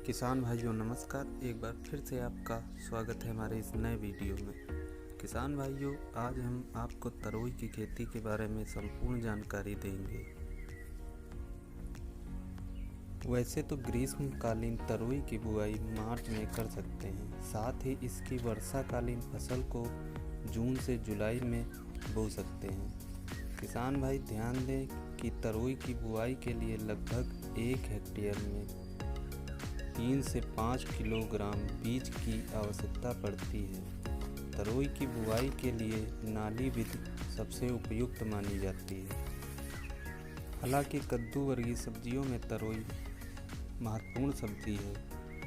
किसान भाइयों नमस्कार। एक बार फिर से आपका स्वागत है हमारे इस नए वीडियो में। किसान भाइयों, आज हम आपको तरोई की खेती के बारे में संपूर्ण जानकारी देंगे। वैसे तो ग्रीष्मकालीन तरोई की बुआई मार्च में कर सकते हैं, साथ ही इसकी वर्षाकालीन फसल को जून से जुलाई में बो सकते हैं। किसान भाई ध्यान दें कि तरोई की बुआई के लिए लगभग 1 हेक्टेयर में 3 से 5 किलोग्राम बीज की आवश्यकता पड़ती है। तरोई की बुआई के लिए नाली विधि सबसे उपयुक्त मानी जाती है। हालांकि कद्दू वर्गीय सब्जियों में तरोई महत्वपूर्ण सब्जी है।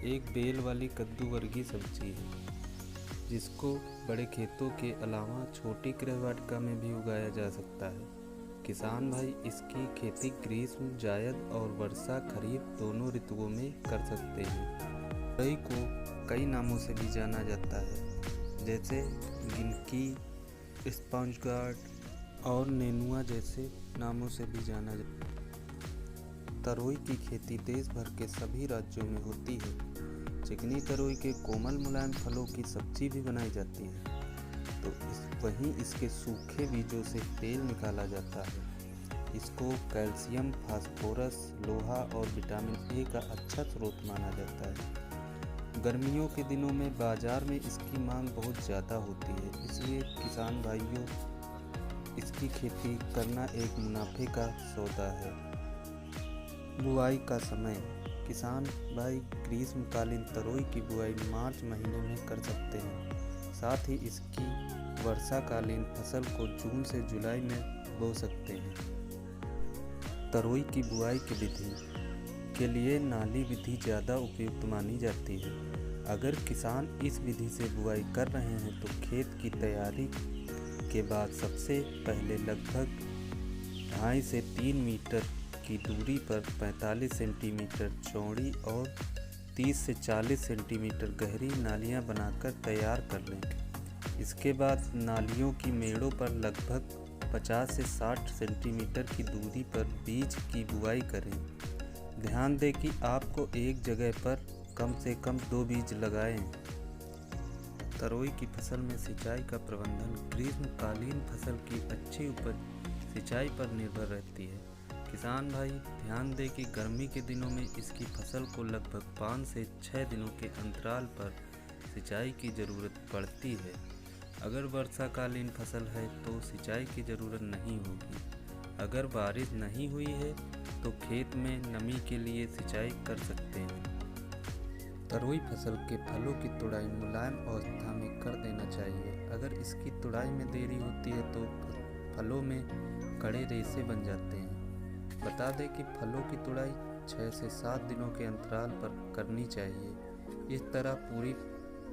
एक बेल वाली कद्दू वर्गीय सब्जी है जिसको बड़े खेतों के अलावा छोटी गृहवाटिका में भी उगाया जा सकता है। किसान भाई इसकी खेती ग्रीष्म, जायद और वर्षा खरीफ दोनों ऋतुओं में कर सकते हैं। तरोई को कई नामों से भी जाना जाता है, जैसे गिलकी, स्पॉन्ज गार्ड और नेनुआ जैसे नामों से भी जाना जाता है। तरोई की खेती देश भर के सभी राज्यों में होती है। चिकनी तरोई के कोमल मुलायम फलों की सब्जी भी बनाई जाती है, तो वहीं इसके सूखे बीजों से तेल निकाला जाता है। इसको कैल्शियम, फास्फोरस, लोहा और विटामिन ए का अच्छा स्रोत माना जाता है। गर्मियों के दिनों में बाजार में इसकी मांग बहुत ज़्यादा होती है, इसलिए किसान भाइयों इसकी खेती करना एक मुनाफे का सौदा है। बुआई का समय, किसान भाई ग्रीष्मकालीन तरोई की बुआई मार्च महीने में कर सकते हैं। साथ ही इसकी वर्षाकालीन फसल को जून से जुलाई में बो सकते हैं। तरोई की बुआई की विधि के लिए नाली विधि ज़्यादा उपयुक्त मानी जाती है। अगर किसान इस विधि से बुआई कर रहे हैं तो खेत की तैयारी के बाद सबसे पहले लगभग 2.5 से 3 मीटर की दूरी पर 45 सेंटीमीटर चौड़ी और 30 से 40 सेंटीमीटर गहरी नालियां बनाकर तैयार कर लें। इसके बाद नालियों की मेड़ों पर लगभग 50 से 60 सेंटीमीटर की दूरी पर बीज की बुआई करें। ध्यान दें कि आपको एक जगह पर कम से कम 2 बीज लगाएं। तरोई की फसल में सिंचाई का प्रबंधन ग्रीष्मकालीन फसल की अच्छी उपज सिंचाई पर निर्भर रहती है। किसान भाई ध्यान दें कि गर्मी के दिनों में इसकी फसल को लगभग 5 से 6 दिनों के अंतराल पर सिंचाई की ज़रूरत पड़ती है। अगर वर्षाकालीन फसल है तो सिंचाई की ज़रूरत नहीं होगी। अगर बारिश नहीं हुई है तो खेत में नमी के लिए सिंचाई कर सकते हैं। तरोई फसल के फलों की तुड़ाई मुलायम अवस्था में कर देना चाहिए। अगर इसकी तुड़ाई में देरी होती है तो फलों में कड़े रेशे बन जाते हैं। बता दें कि फलों की तुड़ाई 6 से 7 दिनों के अंतराल पर करनी चाहिए। इस तरह पूरी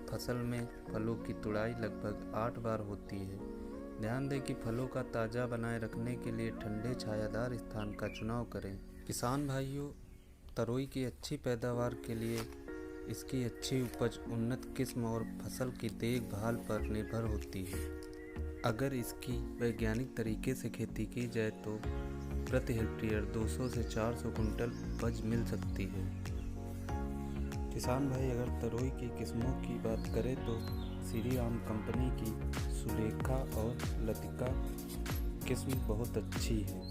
फसल में फलों की तुड़ाई लगभग 8 बार होती है। ध्यान दें कि फलों का ताज़ा बनाए रखने के लिए ठंडे छायादार स्थान का चुनाव करें। किसान भाइयों, तरोई की अच्छी पैदावार के लिए इसकी अच्छी उपज, उन्नत किस्म और फसल की देखभाल पर निर्भर होती है। अगर इसकी वैज्ञानिक तरीके से खेती की जाए तो प्रति हेक्टेयर 200 से 400 कुंटल उपज मिल सकती है। किसान भाई अगर तरोई की किस्मों की बात करें तो श्री राम कंपनी की सुलेखा और लतिका किस्म बहुत अच्छी है।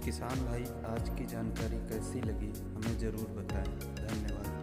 किसान भाई आज की जानकारी कैसी लगी हमें ज़रूर बताएं। धन्यवाद।